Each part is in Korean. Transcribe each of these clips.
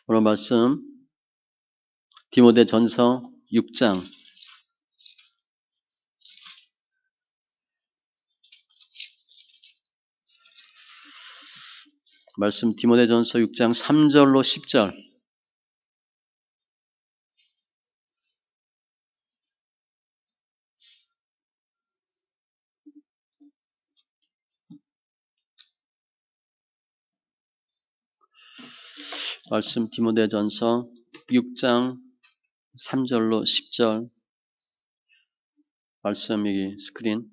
오늘 말씀 디모데전서 6장 말씀 디모데전서 6장 3절로 10절 말씀 디모데전서 6장 3절로 10절 말씀 여기 스크린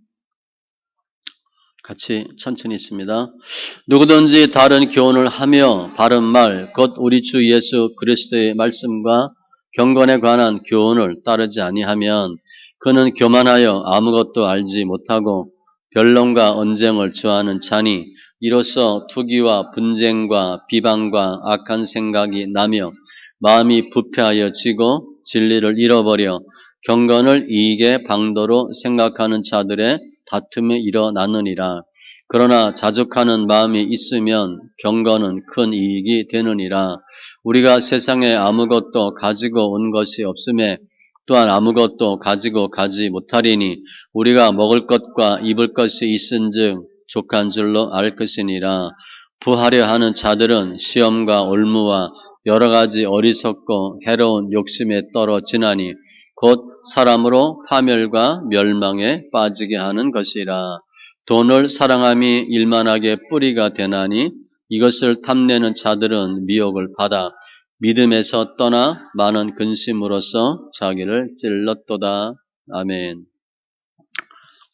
같이 천천히 있습니다. 누구든지 다른 교훈을 하며 바른 말 곧 우리 주 예수 그리스도의 말씀과 경건에 관한 교훈을 따르지 아니하면 그는 교만하여 아무것도 알지 못하고 변론과 언쟁을 좋아하는 자니 이로써 투기와 분쟁과 비방과 악한 생각이 나며 마음이 부패하여 지고 진리를 잃어버려 경건을 이익의 방도로 생각하는 자들의 다툼이 일어나느니라. 그러나 자족하는 마음이 있으면 경건은 큰 이익이 되느니라. 우리가 세상에 아무것도 가지고 온 것이 없음에 또한 아무것도 가지고 가지 못하리니 우리가 먹을 것과 입을 것이 있은즉 족한 줄로 알 것이니라. 부하려 하는 자들은 시험과 올무와 여러 가지 어리석고 해로운 욕심에 떨어지나니 곧 사람으로 파멸과 멸망에 빠지게 하는 것이라. 돈을 사랑함이 일만하게 뿌리가 되나니 이것을 탐내는 자들은 미혹을 받아 믿음에서 떠나 많은 근심으로써 자기를 찔렀도다. 아멘.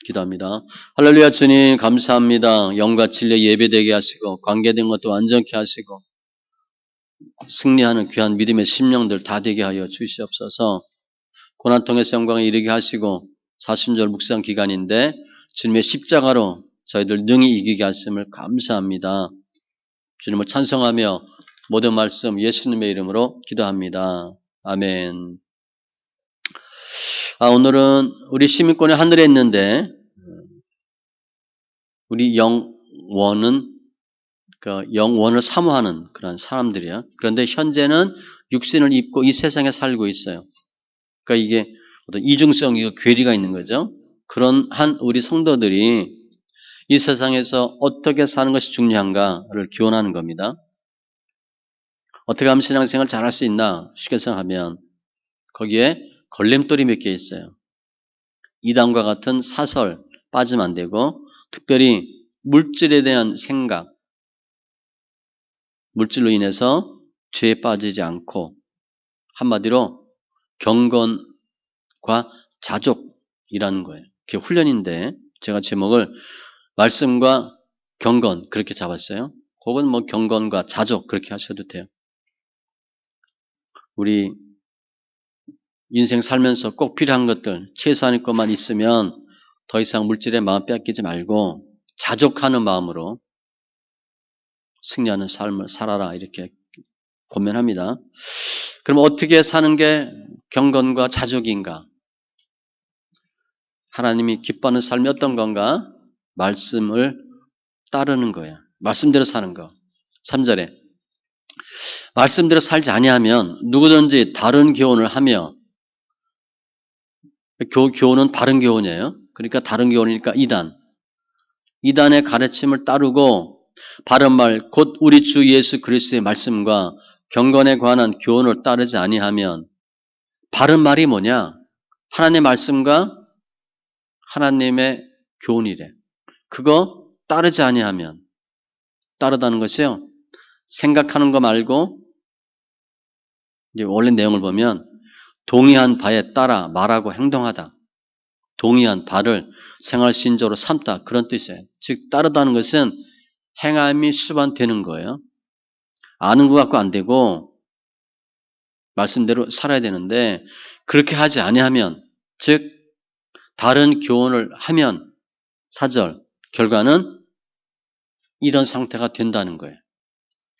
기도합니다. 할렐루야. 주님 감사합니다. 영과 진리 예배되게 하시고 관계된 것도 완전케 하시고 승리하는 귀한 믿음의 심령들 다 되게 하여 주시옵소서. 고난 통해서 영광에 이르게 하시고 사순절 묵상 기간인데 주님의 십자가로 저희들 능히 이기게 하심을 감사합니다. 주님을 찬송하며 모든 말씀 예수님의 이름으로 기도합니다. 아멘. 오늘은 우리 시민권이 하늘에 있는데 우리 영원을 사모하는 그런 사람들이야. 그런데 현재는 육신을 입고 이 세상에 살고 있어요. 그러니까 이게 어떤 이중성, 괴리가 있는 거죠. 그런 한 우리 성도들이 이 세상에서 어떻게 사는 것이 중요한가를 기원하는 겁니다. 어떻게 하면 신앙생활 잘할 수 있나 쉽게 생각하면 거기에 걸림돌이 몇 개 있어요. 이단과 같은 사설 빠지면 안 되고 특별히 물질에 대한 생각, 물질로 인해서 죄에 빠지지 않고 한마디로 경건과 자족이라는 거예요. 그게 훈련인데 제가 제목을 말씀과 경건 그렇게 잡았어요. 혹은 뭐 경건과 자족 그렇게 하셔도 돼요. 우리 인생 살면서 꼭 필요한 것들 최소한의 것만 있으면 더 이상 물질에 마음 뺏기지 말고 자족하는 마음으로 승리하는 삶을 살아라 이렇게 권면합니다. 그럼 어떻게 사는 게 경건과 자족인가? 하나님이 기뻐하는 삶이 어떤 건가? 말씀을 따르는 거예요. 말씀대로 사는 거. 3절에 말씀대로 살지 아니하면 누구든지 다른 교훈을 하며 교훈은 다른 교훈이에요. 그러니까 다른 교훈이니까 이단의 가르침을 따르고 바른 말 곧 우리 주 예수 그리스도의 말씀과 경건에 관한 교훈을 따르지 아니하면 바른 말이 뭐냐? 하나님의 말씀과 하나님의 교훈이래. 그거 따르지 아니하면 따르다는 것이요. 생각하는 거 말고 이제 원래 내용을 보면 동의한 바에 따라 말하고 행동하다. 동의한 바를 생활 신조로 삼다 그런 뜻이에요. 즉 따르다는 것은 행함이 수반되는 거예요. 아는 것 같고 안 되고 말씀대로 살아야 되는데 그렇게 하지 아니하면 즉 다른 교훈을 하면 4절 결과는 이런 상태가 된다는 거예요.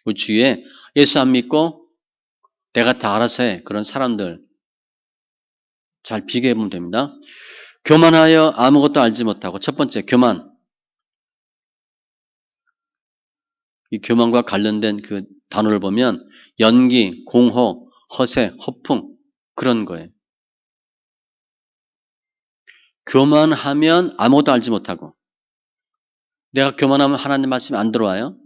우리 주위에 예수 안 믿고 내가 다 알아서 해 그런 사람들 잘 비교해 보면 됩니다. 교만하여 아무것도 알지 못하고 첫 번째 교만. 이 교만과 관련된 그 단어를 보면 연기, 공허, 허세, 허풍 그런 거예요. 교만하면 아무것도 알지 못하고 내가 교만하면 하나님 말씀이 안 들어와요.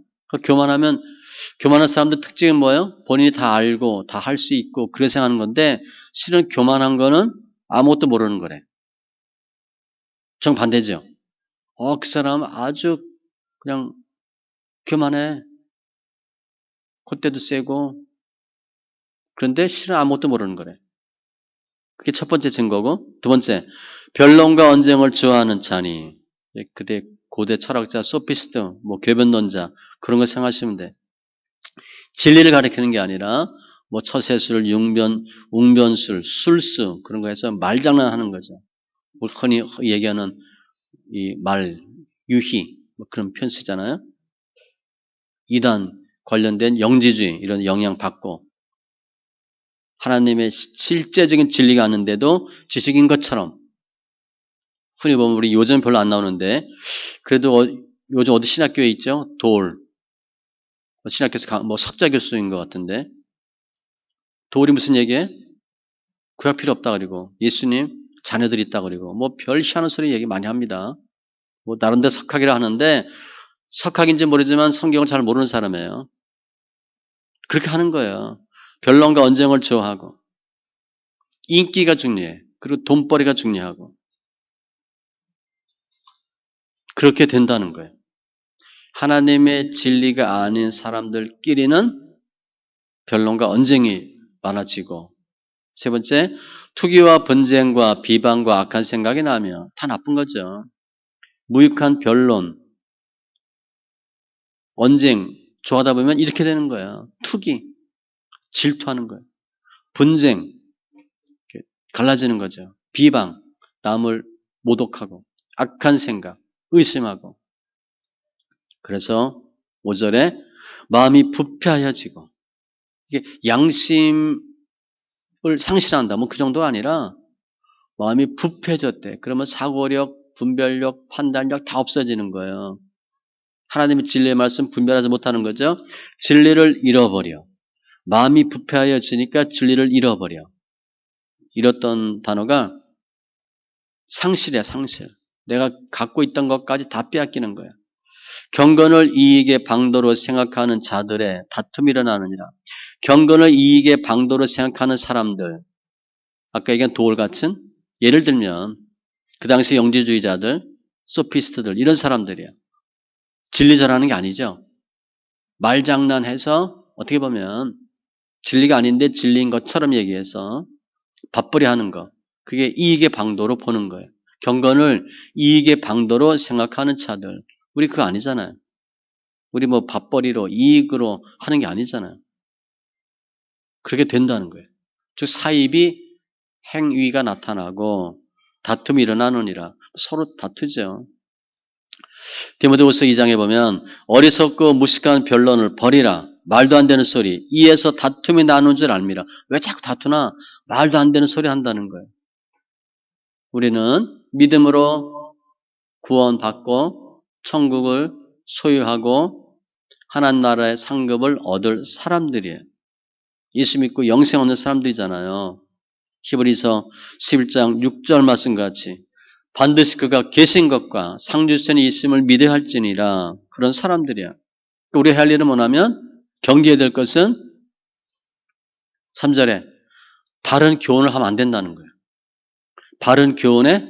교만한 사람들 특징은 뭐예요? 본인이 다 알고 다 할 수 있고 그래서 생각하는 건데 실은 교만한 거는 아무것도 모르는 거래. 정반대죠. 그 사람 아주 그냥 교만해. 콧대도 세고 그런데 실은 아무것도 모르는 거래. 그게 첫 번째 증거고 두 번째 변론과 언쟁을 좋아하는 자니 그때 고대 철학자 소피스트 뭐 궤변론자 그런 거 생각하시면 돼. 진리를 가리키는 게 아니라 뭐 처세술, 웅변술, 술수 그런 거 해서 말장난하는 거죠. 흔히 얘기하는 이 말, 유희 뭐 그런 표현 쓰잖아요. 이단 관련된 영지주의 이런 영향 받고 하나님의 실제적인 진리가 아는데도 지식인 것처럼 흔히 보면 우리 요즘 별로 안 나오는데 그래도 요즘 어디 신학교에 있죠? 신학교에서 뭐 석자 교수인 것 같은데 돌이 무슨 얘기해? 구약 필요 없다 그리고 예수님 자녀들이 있다 그리고 뭐 별 희한한 소리 얘기 많이 합니다. 뭐 나름대로 석학이라 하는데 석학인지 모르지만 성경을 잘 모르는 사람이에요. 그렇게 하는 거예요. 변론과 언쟁을 좋아하고 인기가 중요해. 그리고 돈벌이가 중요하고 그렇게 된다는 거예요. 하나님의 진리가 아닌 사람들끼리는 변론과 언쟁이 많아지고 세 번째, 투기와 분쟁과 비방과 악한 생각이 나면 다 나쁜 거죠. 무익한 변론, 언쟁 좋아하다 보면 이렇게 되는 거야. 투기, 질투하는 거야. 분쟁, 갈라지는 거죠. 비방, 남을 모독하고 악한 생각, 의심하고 그래서 5절에 마음이 부패하여지고 이게 양심을 상실한다. 뭐 그 정도가 아니라 마음이 부패해졌대. 그러면 사고력, 분별력, 판단력 다 없어지는 거예요. 하나님의 진리의 말씀 분별하지 못하는 거죠. 진리를 잃어버려. 마음이 부패하여지니까 진리를 잃어버려. 잃었던 단어가 상실이야, 상실. 내가 갖고 있던 것까지 다 빼앗기는 거야. 경건을 이익의 방도로 생각하는 자들의 다툼이 일어나느니라. 경건을 이익의 방도로 생각하는 사람들, 아까 얘기한 도울 같은 예를 들면 그 당시 영지주의자들, 소피스트들 이런 사람들이야. 진리 전하는 게 아니죠. 말장난해서 어떻게 보면 진리가 아닌데 진리인 것처럼 얘기해서 밥벌이 하는 거. 그게 이익의 방도로 보는 거예요. 경건을 이익의 방도로 생각하는 자들. 우리 그거 아니잖아요. 우리 뭐 밥벌이로 이익으로 하는 게 아니잖아요. 그렇게 된다는 거예요. 즉 사입이 행위가 나타나고 다툼이 일어나느니라. 서로 다투죠. 디모데후서 2장에 보면 어리석고 무식한 변론을 버리라. 말도 안 되는 소리. 이에서 다툼이 나누는 줄 알미라. 왜 자꾸 다투나? 말도 안 되는 소리 한다는 거예요. 우리는 믿음으로 구원받고 천국을 소유하고 하나님 나라의 상급을 얻을 사람들이에요. 예수 믿고 영생 얻는 사람들이잖아요. 히브리서 11장 6절 말씀 같이 반드시 그가 계신 것과 상주천이 있음을 믿어야 할지니라. 그런 사람들이야. 우리 할 일은 뭐냐면 경계해야 될 것은 3절에 바른 교훈을 하면 안 된다는 거예요. 바른 교훈에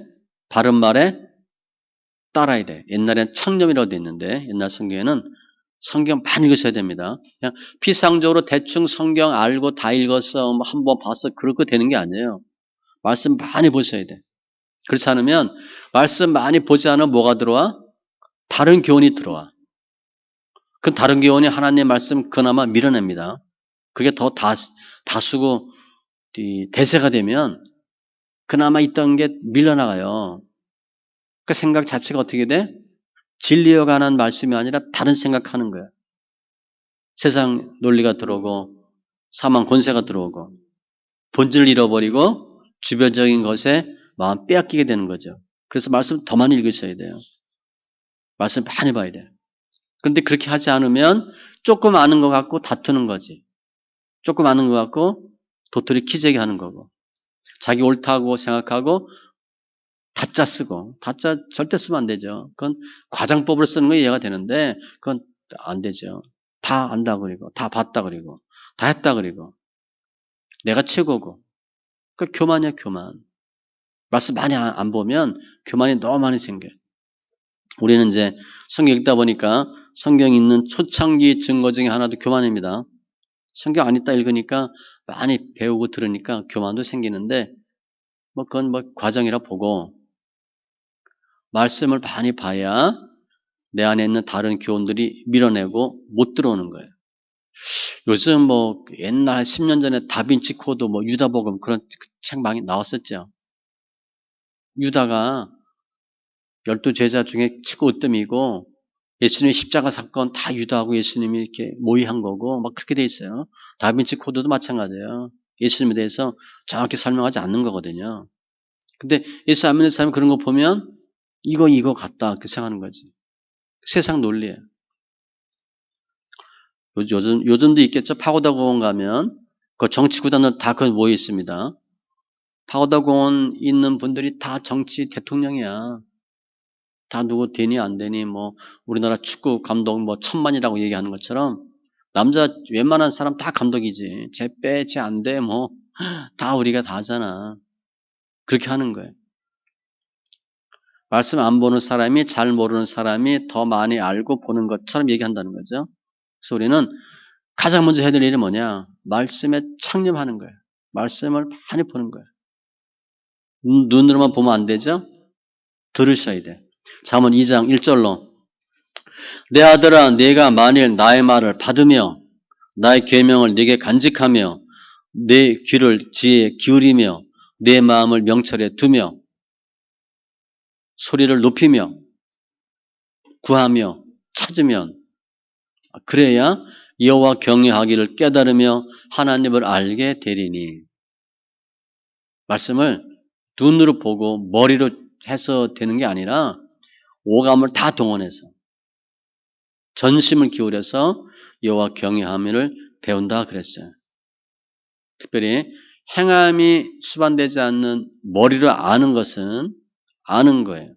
바른 말에 따라야 돼. 옛날엔 창념이라고 돼 있는데 옛날 성경에는 성경 많이 읽으셔야 됩니다. 그냥 피상적으로 대충 성경 알고 다 읽었어. 뭐 한번 봤어. 그렇게 되는 게 아니에요. 말씀 많이 보셔야 돼. 그렇지 않으면 말씀 많이 보지 않으면 뭐가 들어와? 다른 교훈이 들어와. 그 다른 교훈이 하나님의 말씀 그나마 밀어냅니다. 그게 더 다수고 대세가 되면 그나마 있던 게 밀려나가요. 그 생각 자체가 어떻게 돼? 진리에 관한 말씀이 아니라 다른 생각하는 거야. 세상 논리가 들어오고 사망 권세가 들어오고 본질을 잃어버리고 주변적인 것에 마음 빼앗기게 되는 거죠. 그래서 말씀 더 많이 읽으셔야 돼요. 말씀 많이 봐야 돼요. 그런데 그렇게 하지 않으면 조금 아는 것 같고 다투는 거지. 조금 아는 것 같고 도토리 키재기 하는 거고. 자기 옳다고 생각하고 다짜 쓰고. 다짜 절대 쓰면 안 되죠. 그건 과장법을 쓰는 거 이해가 되는데 그건 안 되죠. 다 안다 그리고 다 봤다 그리고 다 했다 그리고 내가 최고고. 그 교만이야 교만. 말씀 많이 안 보면 교만이 너무 많이 생겨요. 우리는 이제 성경 읽다 보니까 성경 있는 초창기 증거 중에 하나도 교만입니다. 성경 안 읽다 읽으니까 많이 배우고 들으니까 교만도 생기는데 뭐 그건 뭐 과정이라 보고 말씀을 많이 봐야 내 안에 있는 다른 교훈들이 밀어내고 못 들어오는 거예요. 요즘 뭐 옛날 10년 전에 다빈치 코드 뭐 유다복음 그런 책 많이 나왔었죠. 유다가 12제자 중에 최고 으뜸이고 예수님의 십자가 사건 다 유다하고 예수님이 이렇게 모의한 거고 막 그렇게 돼 있어요. 다빈치 코드도 마찬가지예요. 예수님에 대해서 정확히 설명하지 않는 거거든요. 근데 예수 안 믿는 사람이 그런 거 보면 이거 같다 그렇게 생각하는 거지. 세상 논리예요. 요즘도 있겠죠. 파고다 공원 가면 그 정치 구단은 다 거기 모여 있습니다. 파고다 공원 있는 분들이 다 정치 대통령이야. 다 누구 되니 안 되니 뭐 우리나라 축구 감독 뭐 천만이라고 얘기하는 것처럼 남자 웬만한 사람 다 감독이지. 쟤 빼, 쟤 안 돼, 뭐 다 우리가 다 하잖아. 그렇게 하는 거예요. 말씀 안 보는 사람이 잘 모르는 사람이 더 많이 알고 보는 것처럼 얘기한다는 거죠. 그래서 우리는 가장 먼저 해야 될 일이 뭐냐? 말씀에 창념하는 거예요. 말씀을 많이 보는 거예요. 눈으로만 보면 안 되죠? 들으셔야 돼. 잠언 2장 1절로 내 아들아 네가 만일 나의 말을 받으며 나의 계명을 네게 간직하며 내 귀를 지혜에 기울이며 내 마음을 명철에 두며 소리를 높이며 구하며 찾으면 그래야 여호와 경외하기를 깨달으며 하나님을 알게 되리니. 말씀을 눈으로 보고 머리로 해서 되는 게 아니라 오감을 다 동원해서 전심을 기울여서 여호와 경외함을 배운다 그랬어요. 특별히 행함이 수반되지 않는 머리로 아는 것은 아는 거예요.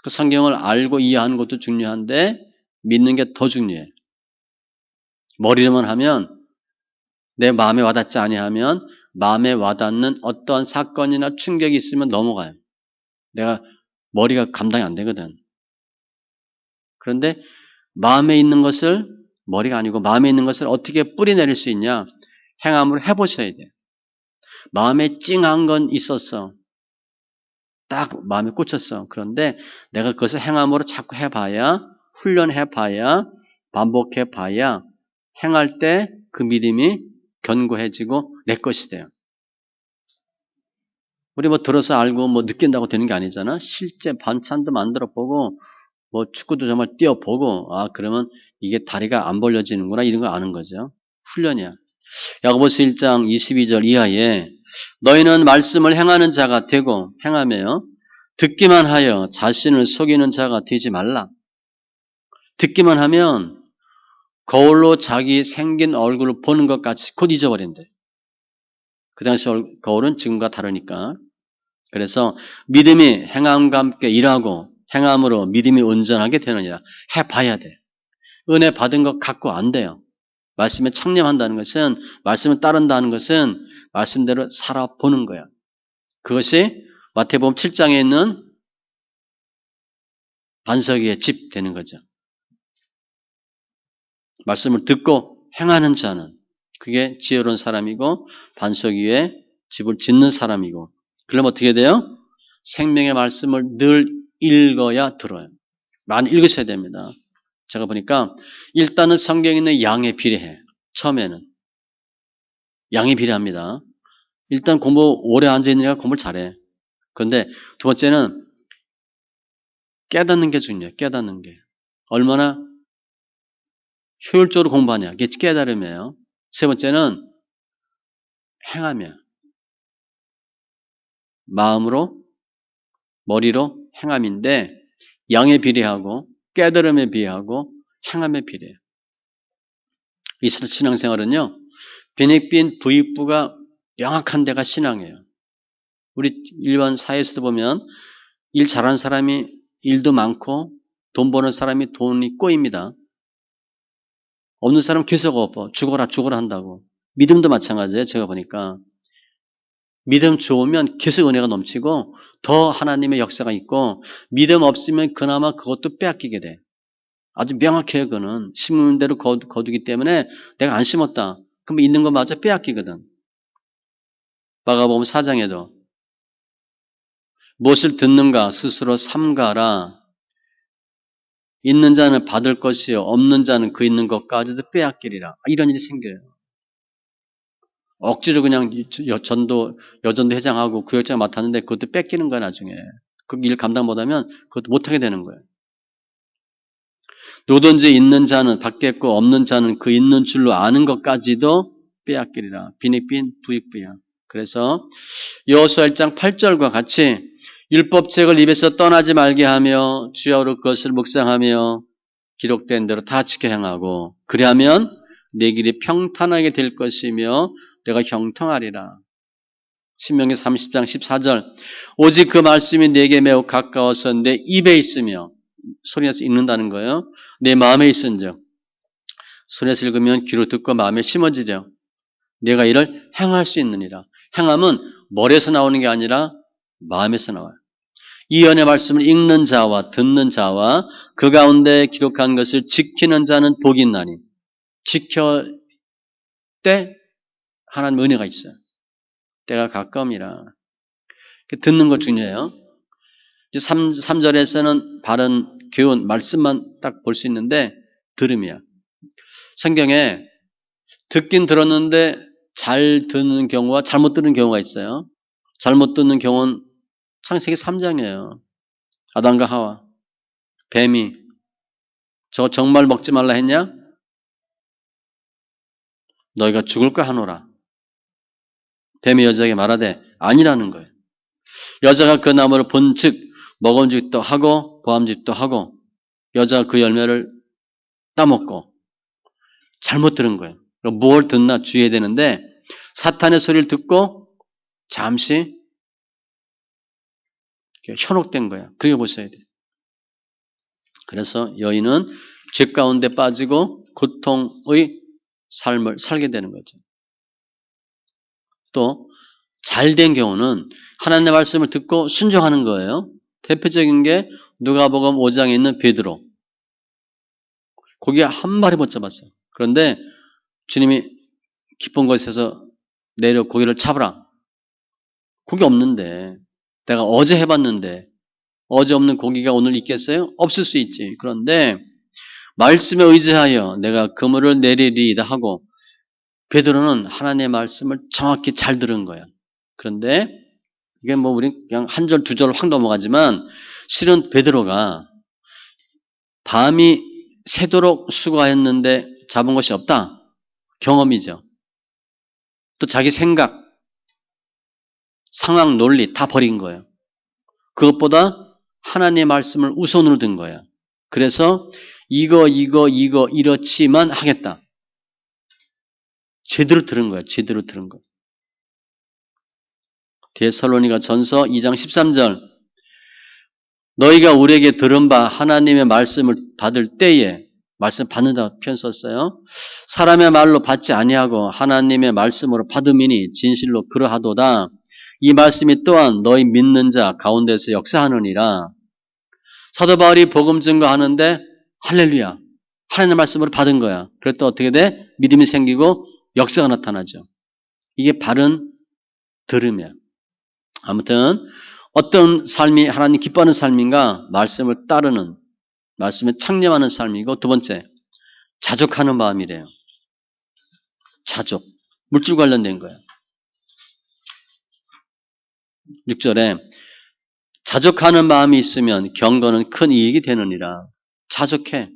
그 성경을 알고 이해하는 것도 중요한데 믿는 게 더 중요해. 머리로만 하면 내 마음에 와닿지 아니하면 마음에 와닿는 어떠한 사건이나 충격이 있으면 넘어가요. 내가 머리가 감당이 안 되거든. 그런데 마음에 있는 것을 머리가 아니고 마음에 있는 것을 어떻게 뿌리내릴 수 있냐? 행함으로 해보셔야 돼요. 마음에 찡한 건 있었어. 딱 마음에 꽂혔어. 그런데 내가 그것을 행함으로 자꾸 해봐야 훈련해봐야 반복해봐야 행할 때 그 믿음이 견고해지고 내 것이 돼요. 우리 뭐 들어서 알고 뭐 느낀다고 되는 게 아니잖아. 실제 반찬도 만들어 보고 뭐 축구도 정말 뛰어보고 아 그러면 이게 다리가 안 벌려지는구나 이런 거 아는 거죠. 훈련이야. 야고보서 1장 22절 이하에 너희는 말씀을 행하는 자가 되고 행하며 듣기만 하여 자신을 속이는 자가 되지 말라. 듣기만 하면 거울로 자기 생긴 얼굴을 보는 것 같이 곧 잊어버린대. 그 당시 거울은 지금과 다르니까. 그래서 믿음이 행함과 함께 일하고 행함으로 믿음이 온전하게 되느니라. 해봐야 돼. 은혜 받은 것 갖고 안 돼요. 말씀에 창념한다는 것은 말씀을 따른다는 것은 말씀대로 살아보는 거야. 그것이 마태복음 7장에 있는 반석 위에 집 되는 거죠. 말씀을 듣고 행하는 자는 그게 지혜로운 사람이고 반석 위에 집을 짓는 사람이고 그럼 어떻게 돼요? 생명의 말씀을 늘 읽어야 들어요. 많이 읽으셔야 됩니다. 제가 보니까 일단은 성경에 있는 양에 비례해. 처음에는. 양에 비례합니다. 일단 공부 오래 앉아있는 애가 공부를 잘해. 그런데 두 번째는 깨닫는 게 중요해요. 깨닫는 게. 얼마나 효율적으로 공부하냐. 이게 깨달음이에요. 세 번째는 행하며. 마음으로, 머리로 행함인데 양에 비례하고 깨달음에 비례하고 행함에 비례해요. 이스라엘 신앙생활은요, 빈익빈 부익부가 명확한 데가 신앙이에요. 우리 일반 사회에서도 보면 일 잘하는 사람이 일도 많고 돈 버는 사람이 돈이 꼬입니다. 없는 사람 계속 엎어. 죽어라 한다고. 믿음도 마찬가지예요. 제가 보니까. 믿음 좋으면 계속 은혜가 넘치고 더 하나님의 역사가 있고 믿음 없으면 그나마 그것도 빼앗기게 돼. 아주 명확해요. 그거는. 심은 대로 거두기 때문에 내가 안 심었다. 그럼 있는 것마저 빼앗기거든. 마가복음 4장에도 무엇을 듣는가 스스로 삼가라. 있는 자는 받을 것이요 없는 자는 그 있는 것까지도 빼앗기리라. 이런 일이 생겨요. 억지로 그냥 여전도 회장하고 구역장 맡았는데 그것도 뺏기는 거야 나중에. 그 일 감당 못하면 그것도 못하게 되는 거예요. 누구든지 있는 자는 받겠고 없는 자는 그 있는 줄로 아는 것까지도 빼앗기리라. 빈익빈 부익부야. 그래서 여호수아 1장 8절과 같이 율법책을 입에서 떠나지 말게 하며 주야로 그것을 묵상하며 기록된 대로 다 지켜 행하고 그리하면 내 길이 평탄하게 될 것이며 내가 형통하리라. 신명기 30장 14절 오직 그 말씀이 내게 매우 가까워서 내 입에 있으며 소리내서 읽는다는 거예요. 내 마음에 있은즉 손에서 읽으면 귀로 듣고 마음에 심어지려 내가 이를 행할 수 있느니라. 행함은 머리에서 나오는 게 아니라 마음에서 나와요. 이 연의 말씀을 읽는 자와 듣는 자와 그 가운데 기록한 것을 지키는 자는 복이 있나니 지켜 때 하나님 은혜가 있어요. 때가 가까움이라. 듣는 것 중요해요. 3절에서는 바른 교훈, 말씀만 딱 볼 수 있는데 들음이야. 성경에 듣긴 들었는데 잘 듣는 경우와 잘못 듣는 경우가 있어요. 잘못 듣는 경우는 창세기 3장이에요. 아담과 하와, 뱀이 저 정말 먹지 말라 했냐? 너희가 죽을 거 하노라. 뱀이 여자에게 말하되 아니라는 거예요. 여자가 그 나무를 본즉 먹음직도 하고 보암직도 하고 여자가 그 열매를 따먹고 잘못 들은 거예요. 뭘 듣나 주의해야 되는데 사탄의 소리를 듣고 잠시 현혹된 거야. 그렇게 보셔야 돼요. 그래서 여인은 죄 가운데 빠지고 고통의 삶을 살게 되는 거죠. 또 잘된 경우는 하나님의 말씀을 듣고 순종하는 거예요. 대표적인 게 누가복음 5장에 있는 베드로. 고기 한 마리 못 잡았어요. 그런데 주님이 깊은 곳에서 내려 고기를 잡으라. 고기 없는데 내가 어제 해봤는데 어제 없는 고기가 오늘 있겠어요? 없을 수 있지. 그런데 말씀에 의지하여 내가 그물을 내리리이다 하고 베드로는 하나님의 말씀을 정확히 잘 들은 거야. 그런데 이게 뭐 우리 그냥 한 절 두 절 확 넘어가지만 실은 베드로가 밤이 새도록 수고하였는데 잡은 것이 없다. 경험이죠. 또 자기 생각, 상황, 논리 다 버린 거예요. 그것보다 하나님의 말씀을 우선으로 든 거야. 그래서 이거 이렇지만 하겠다. 제대로 들은 거야. 제대로 들은 거. 데살로니가 전서 2장 13절 너희가 우리에게 들은 바 하나님의 말씀을 받을 때에 말씀 받는다 표현 썼어요. 사람의 말로 받지 아니하고 하나님의 말씀으로 받음이니 진실로 그러하도다. 이 말씀이 또한 너희 믿는 자 가운데서 역사하느니라. 사도 바울이 복음 증거하는데 할렐루야. 하나님의 말씀으로 받은 거야. 그랬더니 어떻게 돼? 믿음이 생기고 역사가 나타나죠. 이게 바른 들음이야. 아무튼 어떤 삶이 하나님 기뻐하는 삶인가? 말씀을 따르는, 말씀에 창념하는 삶이고 두 번째, 자족하는 마음이래요. 자족. 물질 관련된 거예요. 6절에 자족하는 마음이 있으면 경건은 큰 이익이 되느니라. 자족해.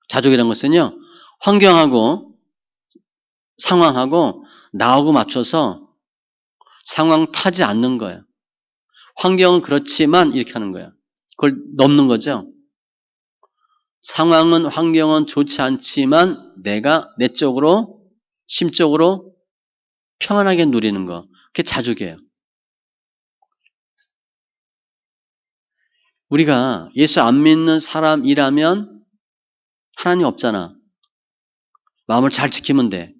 자족이라는 것은요. 환경하고 상황하고 나하고 맞춰서 상황 타지 않는 거예요. 환경은 그렇지만 이렇게 하는 거예요. 그걸 넘는 거죠. 상황은 환경은 좋지 않지만 내가 내적으로 심적으로 평안하게 누리는 거. 그게 자족이에요. 우리가 예수 안 믿는 사람이라면 하나님 없잖아. 마음을 잘 지키면 돼.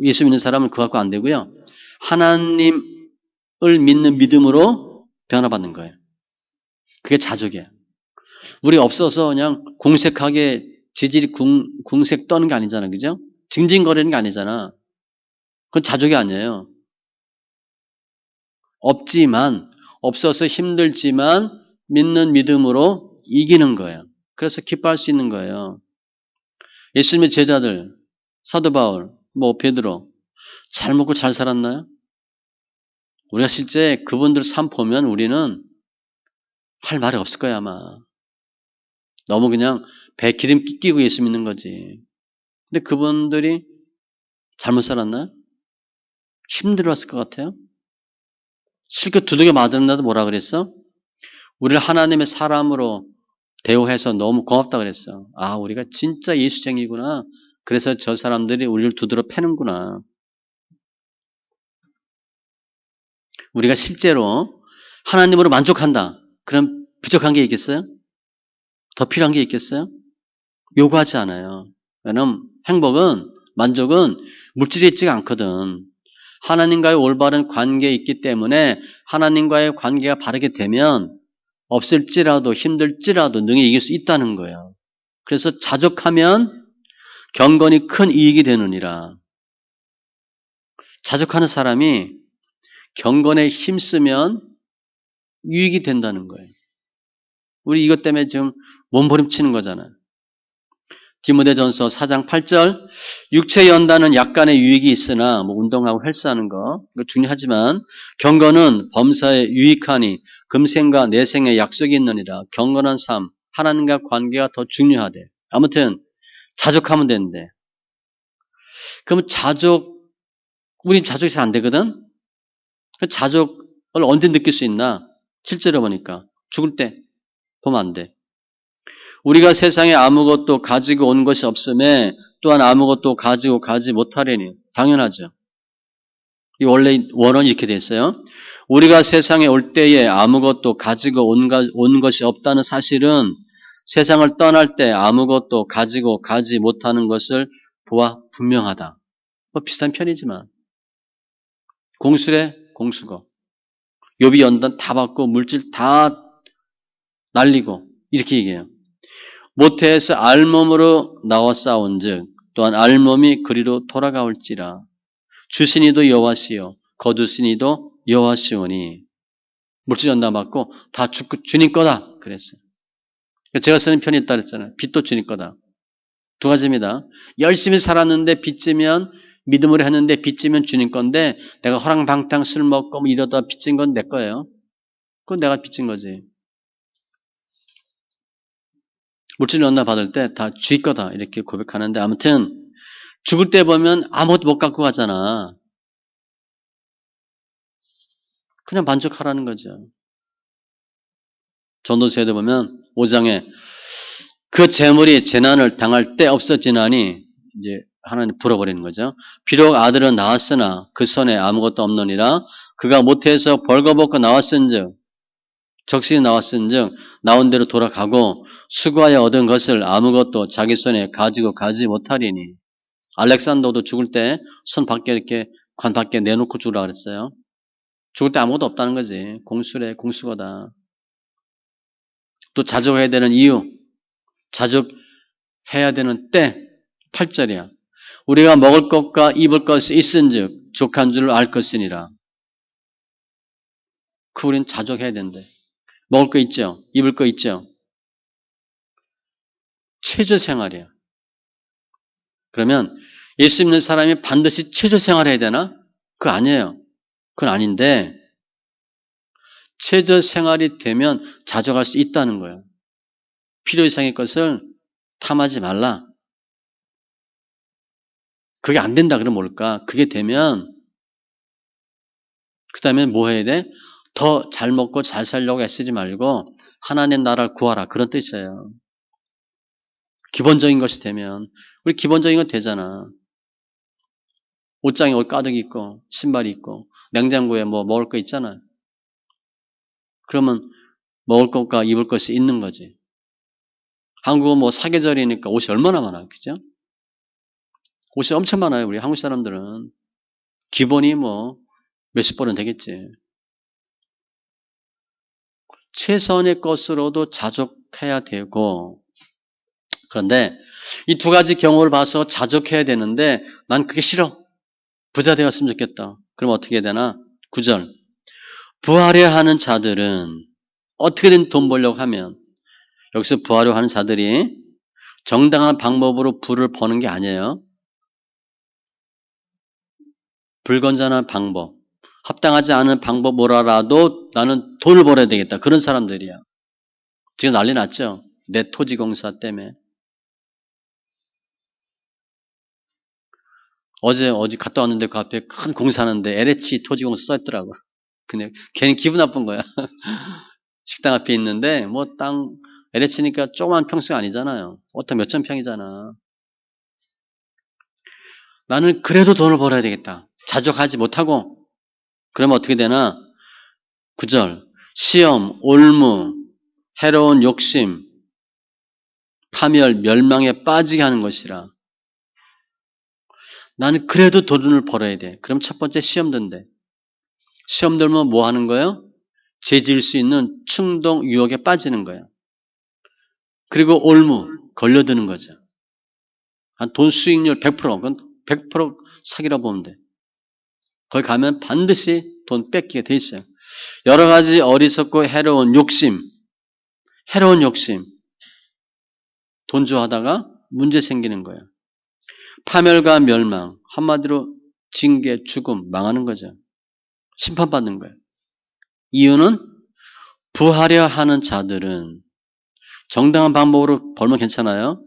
예수 믿는 사람은 그거 갖고 안 되고요. 하나님을 믿는 믿음으로 변화받는 거예요. 그게 자족이에요. 우리 없어서 그냥 궁색하게 지질이 궁색 떠는 게 아니잖아. 그죠? 징징거리는 게 아니잖아. 그건 자족이 아니에요. 없지만, 없어서 힘들지만 믿는 믿음으로 이기는 거예요. 그래서 기뻐할 수 있는 거예요. 예수님의 제자들, 사도 바울, 베드로 잘 먹고 잘 살았나요? 우리가 실제 그분들 삶 보면 우리는 할 말이 없을 거야 아마. 너무 그냥 배 기름 끼고 예수 믿는 거지. 근데 그분들이 잘못 살았나요? 힘들었을 것 같아요. 실컷 두들겨 맞았는데도 뭐라 그랬어? 우리를 하나님의 사람으로 대우해서 너무 고맙다 그랬어. 아, 우리가 진짜 예수쟁이구나. 그래서 저 사람들이 우리를 두드러 패는구나. 우리가 실제로 하나님으로 만족한다. 그럼 부족한 게 있겠어요? 더 필요한 게 있겠어요? 요구하지 않아요. 왜냐면 행복은, 만족은 물질에 있지가 않거든. 하나님과의 올바른 관계에 있기 때문에 하나님과의 관계가 바르게 되면 없을지라도 힘들지라도 능히 이길 수 있다는 거예요. 그래서 자족하면 경건이 큰 이익이 되느니라. 자족하는 사람이 경건에 힘쓰면 유익이 된다는 거예요. 우리 이것 때문에 지금 몸부림치는 거잖아요. 디모데전서 4장 8절 육체 연단은 약간의 유익이 있으나 운동하고 헬스하는 거 이거 중요하지만 경건은 범사에 유익하니 금생과 내생에 약속이 있느니라. 경건한 삶 하나님과 관계가 더 중요하대. 아무튼 자족하면 되는데 그럼 우리 자족이 잘 안 되거든. 그 자족을 언제 느낄 수 있나? 실제로 보니까 죽을 때 보면 안 돼. 우리가 세상에 아무것도 가지고 온 것이 없음에 또한 아무것도 가지고 가지 못하려니 당연하죠. 이 원래 원언이 이렇게 돼 있어요. 우리가 세상에 올 때에 아무것도 가지고 온 것이 없다는 사실은 세상을 떠날 때 아무것도 가지고 가지 못하는 것을 보아 분명하다. 비슷한 편이지만 공수래 공수고 요비 연단 다 받고 물질 다 날리고 이렇게 얘기해요. 모태에서 알몸으로 나와 싸운즉 또한 알몸이 그리로 돌아가올지라. 주신이도 여호와시요 거두신이도 여호와시오니. 물질 연단 받고 다 주님 거다 그랬어요. 제가 쓰는 편이 있다 그랬잖아요. 빚도 주님 거다. 두 가지입니다. 열심히 살았는데 빚지면 믿음으로 했는데 빚지면 주님 건데 내가 허랑방탕 술 먹고 이러다 빚진 건 내 거예요. 그건 내가 빚진 거지. 물질 연단 받을 때 다 주의 거다 이렇게 고백하는데 아무튼 죽을 때 보면 아무것도 못 갖고 가잖아. 그냥 만족하라는 거죠. 전도서에도 보면 5장에 그 재물이 재난을 당할 때 없어지나니 이제 하나님 불어버리는 거죠. 비록 아들은 낳았으나 그 손에 아무것도 없느니라. 그가 모태에서 벌거벗고 나왔은즉 적신이 나왔은즉 나온 대로 돌아가고 수고하여 얻은 것을 아무것도 자기 손에 가지고 가지 못하리니. 알렉산더도 죽을 때 손 밖에 이렇게 관 밖에 내놓고 죽으라 그랬어요. 죽을 때 아무것도 없다는 거지. 공수래 공수거다. 또 자족해야 되는 이유, 자족해야 되는 때 8절이야. 우리가 먹을 것과 입을 것이 있은즉 족한 줄 알 것이니라. 우린 자족해야 된대. 먹을 거 있죠? 입을 거 있죠? 최저 생활이야. 그러면 예수 믿는 사람이 반드시 최저 생활해야 되나? 그거 아니에요. 그건 아닌데 최저 생활이 되면 자족할 수 있다는 거예요. 필요 이상의 것을 탐하지 말라. 그게 안 된다 그러면 뭘까? 그게 되면 그 다음에 뭐 해야 돼? 더 잘 먹고 잘 살려고 애쓰지 말고 하나님 나라를 구하라. 그런 뜻이에요. 기본적인 것이 되면. 우리 기본적인 건 되잖아. 옷장에 옷 가득 있고 신발이 있고 냉장고에 뭐 먹을 거 있잖아. 그러면 먹을 것과 입을 것이 있는 거지. 한국은 뭐 사계절이니까 옷이 얼마나 많아. 그죠? 옷이 엄청 많아요. 우리 한국 사람들은. 기본이 뭐 몇십 벌은 되겠지. 최선의 것으로도 자족해야 되고, 그런데 이 두 가지 경우를 봐서 자족해야 되는데 난 그게 싫어. 부자 되었으면 좋겠다. 그럼 어떻게 해야 되나? 9절. 부하려 하는 자들은 어떻게든 돈 벌려고 하면, 여기서 부하려 하는 자들이 정당한 방법으로 부를 버는 게 아니에요. 불건전한 방법, 합당하지 않은 방법 뭐라도 나는 돈을 벌어야 되겠다. 그런 사람들이야. 지금 난리 났죠? 내 토지공사 때문에. 어디 갔다 왔는데 그 앞에 큰 공사하는데 LH 토지공사 써있더라고. 그냥 괜히 기분 나쁜 거야. 식당 앞에 있는데 뭐 땅 LH니까 조그만 평수가 아니잖아요. 어떤 몇천 평이잖아. 나는 그래도 돈을 벌어야 되겠다. 자족하지 못하고 그러면 어떻게 되나? 9절. 시험, 올무, 해로운 욕심, 파멸, 멸망에 빠지게 하는 것이라. 나는 그래도 돈을 벌어야 돼. 그럼 첫 번째 시험 든대. 시험 들면 뭐 하는 거예요? 죄 지을 수 있는 충동, 유혹에 빠지는 거예요. 그리고 올무, 걸려드는 거죠. 한 돈 수익률 100%, 그건 100% 사기라 보면 돼. 거기 가면 반드시 돈 뺏기게 돼 있어요. 여러 가지 어리석고 해로운 욕심, 돈 좋아하다가 문제 생기는 거예요. 파멸과 멸망, 한마디로 징계, 죽음, 망하는 거죠. 심판받는 거예요. 이유는 부하려 하는 자들은 정당한 방법으로 벌면 괜찮아요.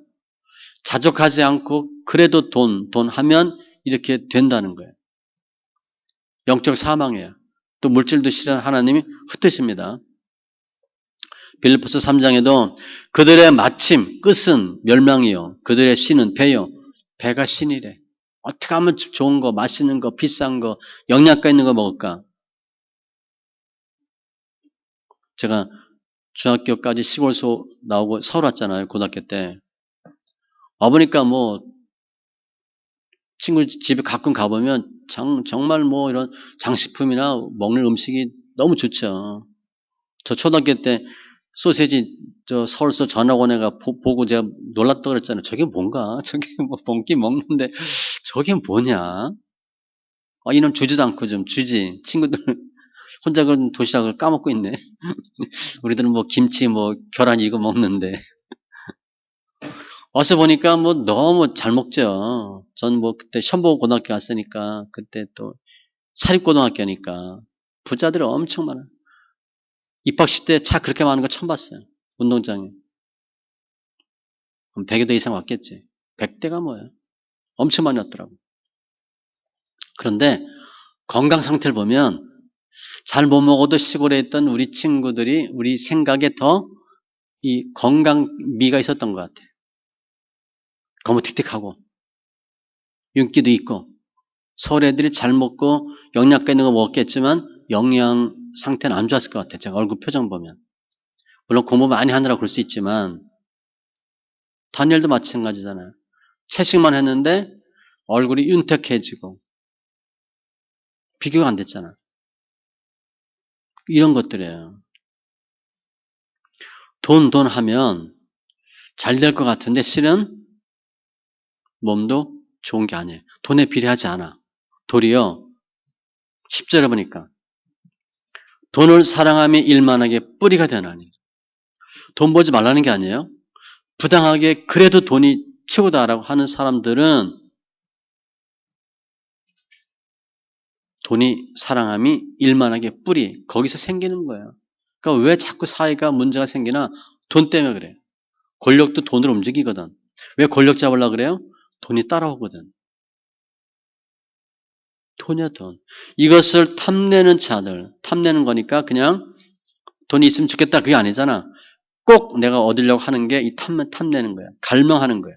자족하지 않고 그래도 돈 하면 이렇게 된다는 거예요. 영적 사망이에요. 또 물질도 실은 하나님이 흩으십니다. 빌립보서 3장에도 그들의 마침 끝은 멸망이요 그들의 신은 배요. 배가 신이래. 어떻게 하면 좋은 거, 맛있는 거, 비싼 거, 영양가 있는 거 먹을까? 제가 중학교까지 시골서 나오고 서울 왔잖아요. 고등학교 때. 와보니까 뭐 친구 집에 가끔 가보면 정말 뭐 이런 장식품이나 먹는 음식이 너무 좋죠. 저 초등학교 때 소세지 저 서울서 전학원에가 보고 제가 놀랐다 그랬잖아요. 저게 뭔가? 저게 뭐 bon기 먹는데 저게 뭐냐? 이놈 주지도 않고 좀 주지. 친구들 혼자 그 도시락을 까먹고 있네. 우리들은 뭐 김치 뭐 계란 이거 먹는데 와서 보니까 뭐 너무 잘 먹죠. 전 뭐 그때 현보 고등학교 갔으니까 그때 또 사립고등학교니까 부자들이 엄청 많아. 입학식 때 차 그렇게 많은 거 처음 봤어요. 운동장에. 그럼 100여 대 이상 왔겠지. 100대가 뭐예요? 엄청 많이 왔더라고. 그런데 건강 상태를 보면 잘 못 먹어도 시골에 있던 우리 친구들이 우리 생각에 더 이 건강미가 있었던 것 같아요. 거무틱틱하고 윤기도 있고 서울 애들이 잘 먹고 영양가 있는 거 먹었겠지만 영양 상태는 안 좋았을 것 같아요. 제가 얼굴 표정 보면. 물론 공부 많이 하느라 그럴 수 있지만 다니엘도 마찬가지잖아요. 채식만 했는데 얼굴이 윤택해지고 비교가 안 됐잖아. 이런 것들이에요. 돈 하면 잘 될 것 같은데 실은 몸도 좋은 게 아니에요. 돈에 비례하지 않아. 도리어 10절에 보니까 돈을 사랑함이 일만하게 뿌리가 되나니 돈 벌지 말라는 게 아니에요. 부당하게 그래도 돈이 최고다라고 하는 사람들은 돈이 사랑함이 일만하게 뿌리 거기서 생기는 거예요. 그러니까 왜 자꾸 사회가 문제가 생기나? 돈 때문에 그래요. 권력도 돈으로 움직이거든. 왜 권력 잡으려고 그래요? 돈이 따라오거든. 돈이야 돈. 이것을 탐내는 자들, 탐내는 거니까 그냥 돈이 있으면 좋겠다 그게 아니잖아. 꼭 내가 얻으려고 하는 게 이 탐내는 거야. 갈망하는 거야.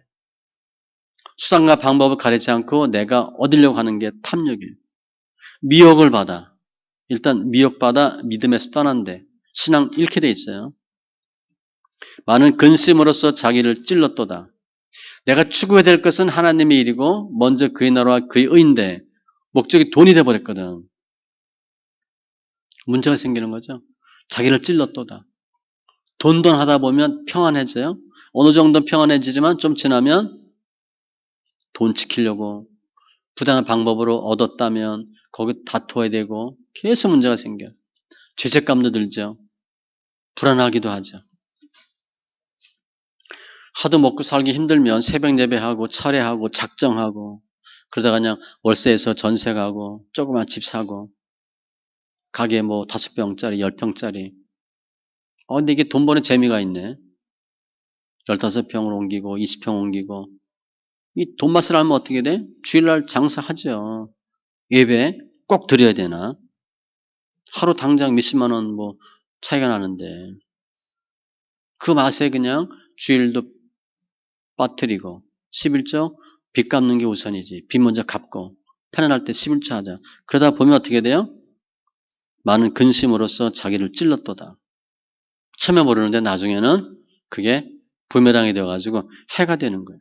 수단과 방법을 가리지 않고 내가 얻으려고 하는 게 탐욕이에요. 미혹을 받아. 일단 미혹받아 믿음에서 떠난대. 신앙 잃게 돼 있어요. 많은 근심으로써 자기를 찔렀도다. 내가 추구해야 될 것은 하나님의 일이고 먼저 그의 나라와 그의 의인데 목적이 돈이 돼버렸거든. 문제가 생기는 거죠. 자기를 찔렀도다. 돈돈 하다 보면 평안해져요. 어느 정도 평안해지지만 좀 지나면 돈 지키려고 부당한 방법으로 얻었다면 거기 다퉈야 되고 계속 문제가 생겨. 죄책감도 들죠. 불안하기도 하죠. 하도 먹고 살기 힘들면 새벽 예배하고 철회하고 작정하고 그러다가 그냥 월세에서 전세 가고 조그만 집 사고 가게 뭐 5평짜리 10평짜리 근데 이게 돈 버는 재미가 있네. 15평을 옮기고 20평 옮기고 이 돈 맛을 알면 어떻게 돼? 주일날 장사하죠. 예배 꼭 드려야 되나? 하루 당장 몇십만 원 뭐 차이가 나는데 그 맛에 그냥 주일도 빠뜨리고 11조 빚 갚는 게 우선이지. 빚 먼저 갚고 편안할 때 11조 하자. 그러다 보면 어떻게 돼요? 많은 근심으로써 자기를 찔렀도다. 처음에 모르는데 나중에는 그게 부메랑이 되어가지고 해가 되는 거예요.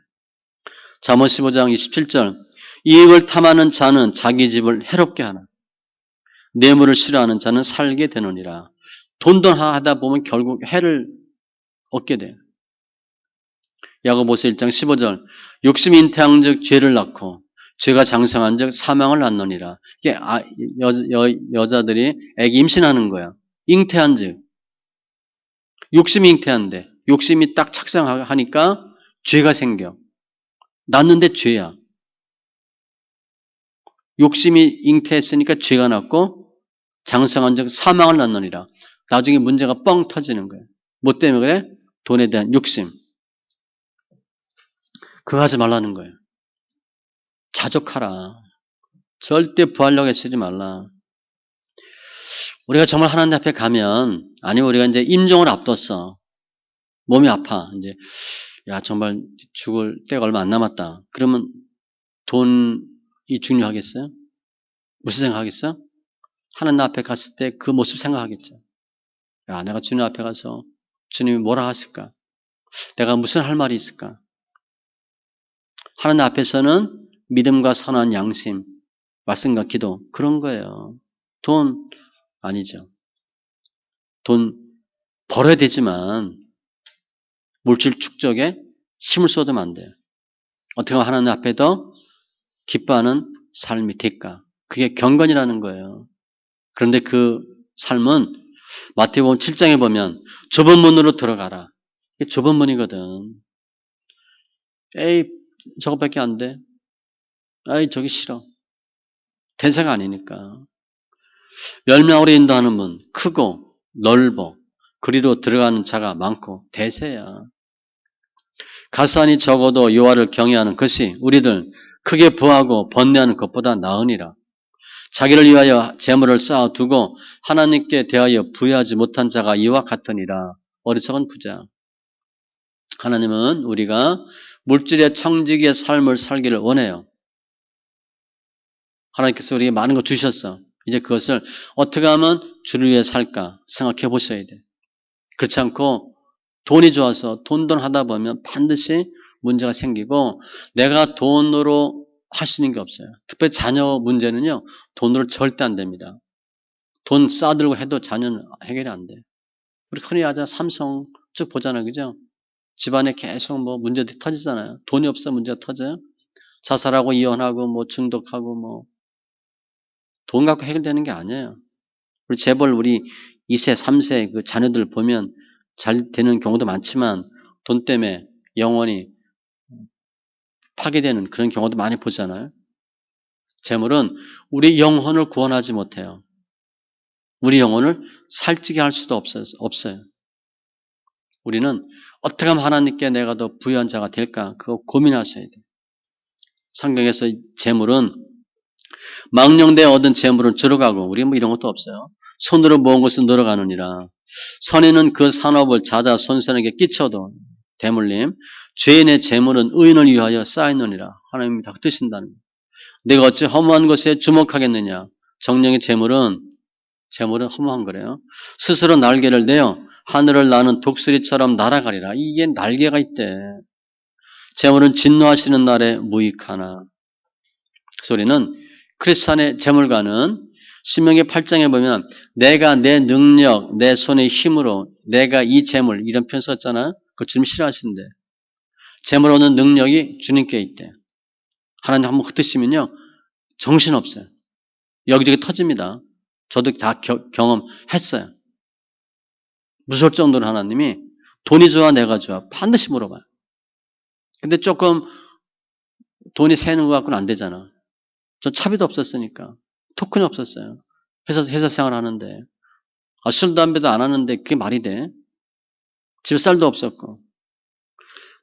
잠언 15장 27절 이익을 탐하는 자는 자기 집을 해롭게 하나 뇌물을 싫어하는 자는 살게 되느니라. 돈돈 하다 보면 결국 해를 얻게 돼요. 야고보서 1장 15절 욕심이 잉태한 즉 죄를 낳고 죄가 장성한 즉 사망을 낳느니라. 이게 여자들이 애기 임신하는 거야. 잉태한 즉 욕심이 잉태한데 욕심이 딱 착상하니까 죄가 생겨. 낳는데 죄야. 욕심이 잉태했으니까 죄가 났고 장성한 즉 사망을 낳느니라. 나중에 문제가 뻥 터지는 거예요. 뭐 때문에 그래? 돈에 대한 욕심. 그거 하지 말라는 거예요. 자족하라. 절대 부하려고 애쓰지 말라. 우리가 정말 하나님 앞에 가면 아니면 우리가 이제 임종을 앞뒀어. 몸이 아파. 이제 야 정말 죽을 때가 얼마 안 남았다. 그러면 돈이 중요하겠어요? 무슨 생각하겠어? 하나님 앞에 갔을 때 그 모습 생각하겠죠. 야 내가 주님 앞에 가서 주님이 뭐라 하실까? 내가 무슨 할 말이 있을까? 하나님 앞에서는 믿음과 선한 양심, 말씀과 기도 그런 거예요. 돈 아니죠. 돈 벌어야 되지만 물질 축적에 힘을 쏟으면 안 돼요. 어떻게 하면 하나님 앞에 더 기뻐하는 삶이 될까? 그게 경건이라는 거예요. 그런데 그 삶은 마태복음 7장에 보면 좁은 문으로 들어가라. 이게 좁은 문이거든. 에이 저것밖에 안 돼. 아이 저기 싫어. 대세가 아니니까. 열명으로 인도하는 문 크고 넓어. 그리로 들어가는 자가 많고 대세야. 가산이 적어도 여호와를 경외하는 것이 우리들 크게 부하고 번뇌하는 것보다 나으니라. 자기를 위하여 재물을 쌓아두고 하나님께 대하여 부여하지 못한 자가 이와 같으니라. 어리석은 부자. 하나님은 우리가 물질의 청지기의 삶을 살기를 원해요. 하나님께서 우리에게 많은 거 주셨어. 이제 그것을 어떻게 하면 주를 위해 살까 생각해 보셔야 돼. 그렇지 않고 돈이 좋아서 돈돈 하다 보면 반드시 문제가 생기고 내가 돈으로 할 수 있는 게 없어요. 특별히 자녀 문제는요. 돈으로 절대 안 됩니다. 돈 쌓아들고 해도 자녀는 해결이 안 돼. 우리 흔히 하자 삼성 쭉 보잖아요. 그죠? 집안에 계속 뭐 문제들이 터지잖아요. 돈이 없어 문제가 터져요. 자살하고 이혼하고 뭐 중독하고 뭐 돈 갖고 해결되는 게 아니에요. 우리 재벌 우리 2세, 3세 그 자녀들 보면 잘 되는 경우도 많지만 돈 때문에 영원히 파괴되는 그런 경우도 많이 보잖아요. 재물은 우리 영혼을 구원하지 못해요. 우리 영혼을 살찌게 할 수도 없어요. 우리는 어떻게 하면 하나님께 내가 더 부유한 자가 될까? 그거 고민하셔야 돼요. 성경에서 재물은 망령되어 얻은 재물은 들어가고 우리 뭐 이런 것도 없어요. 손으로 모은 것은 늘어가느니라. 선인은 그 산업을 자자 손선에게 끼쳐도 대물림 죄인의 재물은 의인을 위하여 쌓이느니라. 하나님이 다 흩으신다는 거예요. 내가 어찌 허무한 것에 주목하겠느냐. 정령의 재물은 허무한 거래요. 스스로 날개를 내어 하늘을 나는 독수리처럼 날아가리라. 이게 날개가 있대. 재물은 진노하시는 날에 무익하나. 소리는 크리스찬의 재물가는 신명기 8장에 보면 내가 내 능력, 내 손의 힘으로 내가 이 재물 이런 표현 썼잖아. 그거 주님 싫어하신대. 재물 얻는 능력이 주님께 있대. 하나님 한번 흩으시면요. 정신없어요. 여기저기 터집니다. 저도 다 경험했어요. 무서울 정도로 하나님이 돈이 좋아 내가 좋아 반드시 물어봐요. 근데 조금 돈이 새는 것 갖고는 안 되잖아. 전 차비도 없었으니까. 토큰이 없었어요. 회사 생활 하는데. 술, 담배도 안 하는데 그게 말이 돼? 집에 쌀도 없었고.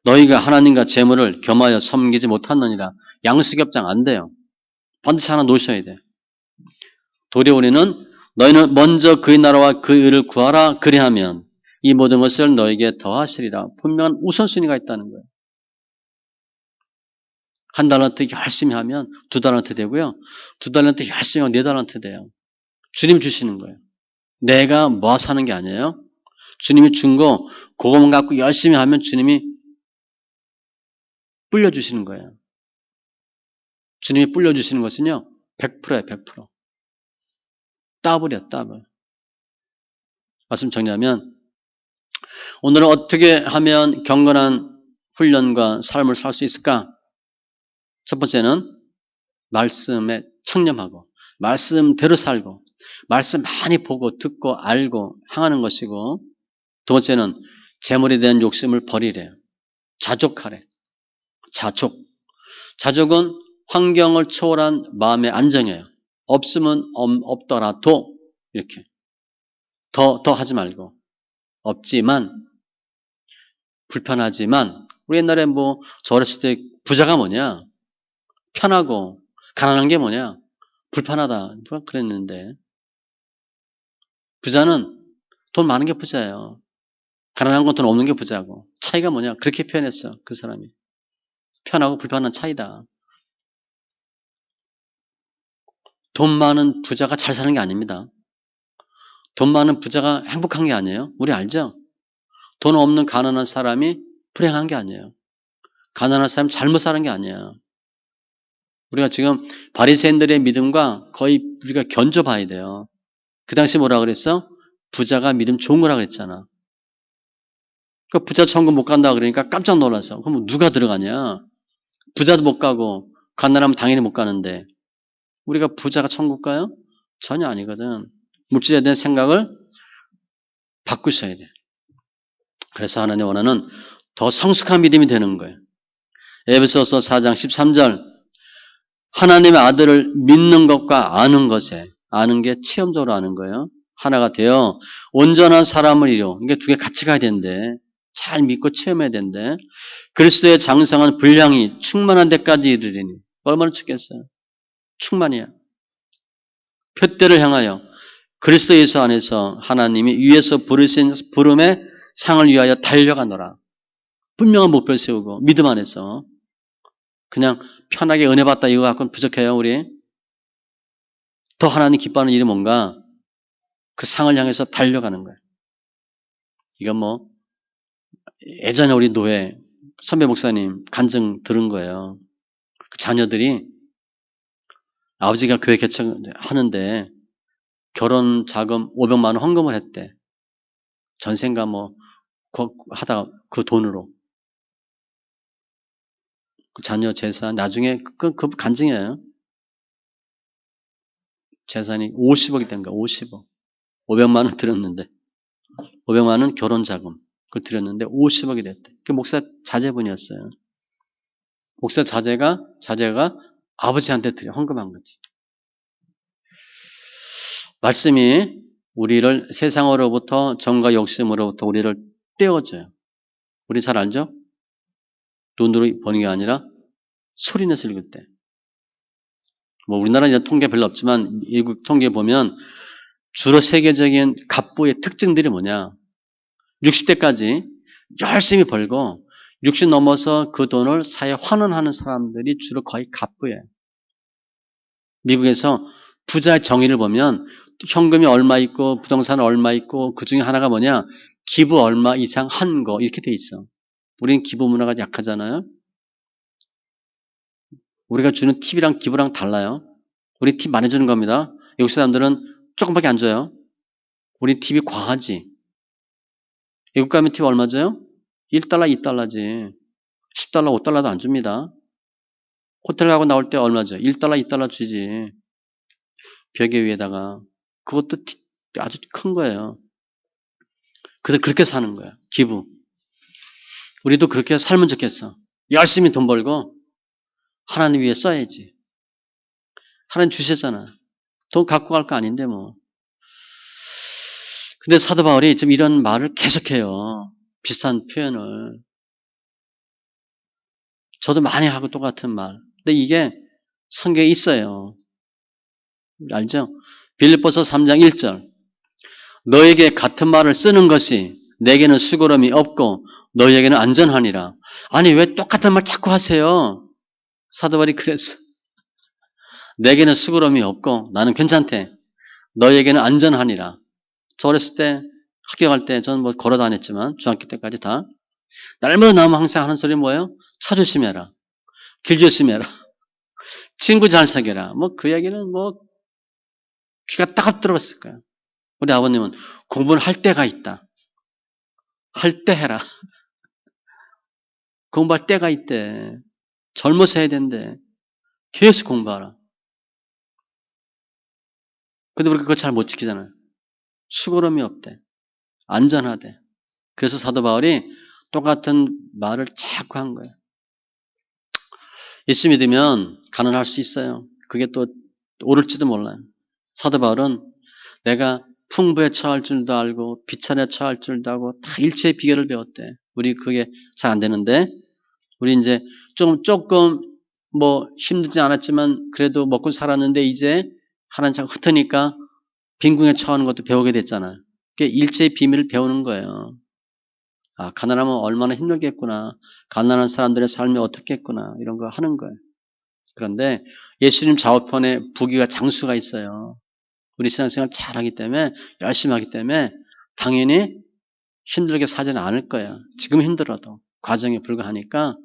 너희가 하나님과 재물을 겸하여 섬기지 못하느니라. 양수겹장 안 돼요. 반드시 하나 놓으셔야 돼. 도리어 우리는 너희는 먼저 그의 나라와 그 의를 구하라. 그리하면 이 모든 것을 너에게 더하시리라. 분명한 우선순위가 있다는 거예요. 한 달란트 열심히 하면 2달란트 되고요. 2달란트 열심히 하면 4달란트 돼요. 주님 주시는 거예요. 내가 모아서 하는 게 아니에요. 주님이 준 거 그것만 갖고 열심히 하면 주님이 불려주시는 거예요. 주님이 불려주시는 것은요. 100%예요. 100%. 더블이야. 더블. 말씀 정리하면 오늘은 어떻게 하면 경건한 훈련과 삶을 살 수 있을까? 첫 번째는 말씀에 청렴하고 말씀대로 살고 말씀 많이 보고 듣고 알고 행하는 것이고 두 번째는 재물에 대한 욕심을 버리래요. 자족하래. 자족은 환경을 초월한 마음의 안정이에요. 없으면 없더라도 이렇게 더 하지 말고 없지만 불편하지만 우리 옛날에 저 어렸을 때 부자가 뭐냐? 편하고 가난한 게 뭐냐? 불편하다. 누가 그랬는데 부자는 돈 많은 게 부자예요. 가난한 건 돈 없는 게 부자고 차이가 뭐냐? 그렇게 표현했어. 그 사람이. 편하고 불편한 차이다. 돈 많은 부자가 잘 사는 게 아닙니다. 돈 많은 부자가 행복한 게 아니에요. 우리 알죠? 돈 없는 가난한 사람이 불행한 게 아니에요. 가난한 사람이 잘못 사는 게 아니에요. 우리가 지금 바리새인들의 믿음과 거의 우리가 견줘봐야 돼요. 그 당시 뭐라 그랬어? 부자가 믿음 좋은 거라 그랬잖아. 그 부자 천국 못 간다 그러니까 깜짝 놀라서 그럼 누가 들어가냐? 부자도 못 가고 가난하면 당연히 못 가는데 우리가 부자가 천국 가요? 전혀 아니거든. 물질에 대한 생각을 바꾸셔야 돼. 그래서 하나님 원하는 더 성숙한 믿음이 되는 거예요. 에베소서 4장 13절 하나님의 아들을 믿는 것과 아는 것에 아는 게 체험적으로 아는 거예요. 하나가 되어 온전한 사람을 이루어 이게 두 개 같이 가야 되는데 잘 믿고 체험해야 되는데 그리스도의 장성한 분량이 충만한 데까지 이르리니 얼마나 죽겠어요. 충만이야. 표대를 향하여 그리스도 예수 안에서 하나님이 위에서 부르신 부름의 상을 위하여 달려가노라. 분명한 목표를 세우고 믿음 안에서 그냥 편하게 은혜 받다 이거 갖고는 부족해요. 우리. 더 하나님 기뻐하는 일이 뭔가 그 상을 향해서 달려가는 거예요. 이건 예전에 우리 노회 선배 목사님 간증 들은 거예요. 그 자녀들이 아버지가 교회 개척하는데 결혼 자금 500만 원 헌금을 했대. 전생가 하다가 그 돈으로. 그 자녀 재산 나중에 그 간증이에요. 재산이 50억이 된 거야. 50억. 500만 원 들였는데 500만 원 결혼 자금 그걸 드렸는데 50억이 됐대. 그 목사 자제분이었어요. 목사 자제가 아버지한테 헌금한 거지. 말씀이 우리를 세상으로부터 정과 욕심으로부터 우리를 떼어줘요. 우리 잘 알죠? 돈으로 버는 게 아니라 소리 내서 읽을 때. 우리나라는 통계 별로 없지만 미국 통계 보면 주로 세계적인 갑부의 특징들이 뭐냐? 60대까지 열심히 벌고 60 넘어서 그 돈을 사회에 환원하는 사람들이 주로 거의 갑부예요. 미국에서 부자의 정의를 보면 현금이 얼마 있고 부동산 얼마 있고 그 중에 하나가 뭐냐? 기부 얼마 이상 한 거 이렇게 돼 있어. 우리는 기부 문화가 약하잖아요. 우리가 주는 팁이랑 기부랑 달라요. 우리 팁 많이 주는 겁니다. 외국 사람들은 조금밖에 안 줘요. 우리 팁이 과하지. 외국 가면 팁 얼마 줘요? 1달러, 2달러지. 10달러, 5달러도 안 줍니다. 호텔 가고 나올 때 얼마 줘? 1달러, 2달러 주지. 벽에 위에다가. 그것도 팁 아주 큰 거예요. 그래서 그렇게 사는 거야. 기부. 우리도 그렇게 살면 좋겠어. 열심히 돈 벌고 하나님 위해 써야지. 하나님 주셨잖아. 돈 갖고 갈 거 아닌데 뭐. 근데 사도 바울이 지금 이런 말을 계속해요. 비슷한 표현을. 저도 많이 하고 똑같은 말. 근데 이게 성경에 있어요. 알죠? 빌립보서 3장 1절. 너에게 같은 말을 쓰는 것이 내게는 수고름이 없고 너에게는 안전하니라. 아니 왜 똑같은 말 자꾸 하세요? 사도 바울이 그랬어. 내게는 수고름이 없고 나는 괜찮대. 너에게는 안전하니라. 저 어렸을 때 학교 갈 때 저는 뭐 걸어 다녔지만 중학교 때까지 다 날마다 나오면 항상 하는 소리 뭐예요? 차 조심해라. 길 조심해라. 친구 잘 사귀라. 뭐 그 얘기는 뭐 귀가 따갑 들어봤을 거야. 우리 아버님은 공부는 할 때가 있다. 할 때 해라. 공부할 때가 있대. 젊어서 해야 된대. 계속 공부하라. 근데 우리가 그걸 잘 못 지키잖아요. 수고름이 없대. 안전하대. 그래서 사도 바울이 똑같은 말을 자꾸 한 거예요. 예수 믿으면 가난할 수 있어요. 그게 또 오를지도 몰라요. 사도 바울은 내가 풍부에 처할 줄도 알고 비천에 처할 줄도 알고 다 일체의 비결을 배웠대. 우리 그게 잘 안 되는데 우리 이제 조금 뭐 힘들지 않았지만 그래도 먹고 살았는데 이제 하나님 참 흩으니까 빈궁에 처하는 것도 배우게 됐잖아요. 그게 일체의 비밀을 배우는 거예요. 아, 가난하면 얼마나 힘들겠구나. 가난한 사람들의 삶이 어떻겠구나. 이런 거 하는 거예요. 그런데 예수님 좌우편에 부귀가 장수가 있어요. 우리 신앙생활 잘하기 때문에 열심히 하기 때문에 당연히 힘들게 사지는 않을 거야. 지금 힘들어도 과정에 불과하니까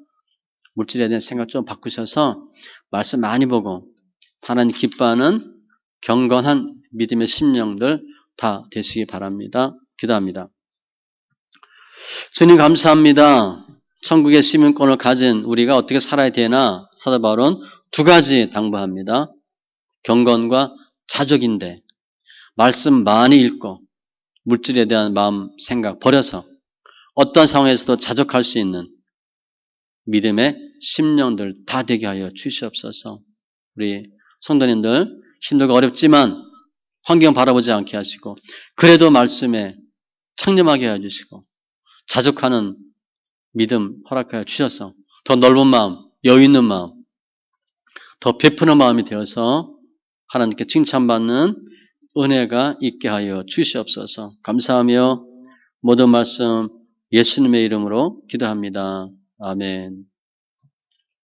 물질에 대한 생각 좀 바꾸셔서 말씀 많이 보고 하나님 기뻐하는 경건한 믿음의 심령들 다 되시기 바랍니다. 기도합니다. 주님 감사합니다. 천국의 시민권을 가진 우리가 어떻게 살아야 되나 사도 바울은 두 가지 당부합니다. 경건과 자족인데 말씀 많이 읽고 물질에 대한 마음 생각 버려서 어떤 상황에서도 자족할 수 있는 믿음의 심령들 다 되게 하여 주시옵소서. 우리 성도님들 힘들고 어렵지만 환경 바라보지 않게 하시고 그래도 말씀에 창념하게 해주시고 자족하는 믿음 허락하여 주셔서 더 넓은 마음, 여유 있는 마음, 더 베푸는 마음이 되어서 하나님께 칭찬받는 은혜가 있게 하여 주시옵소서. 감사하며 모든 말씀 예수님의 이름으로 기도합니다. 아멘.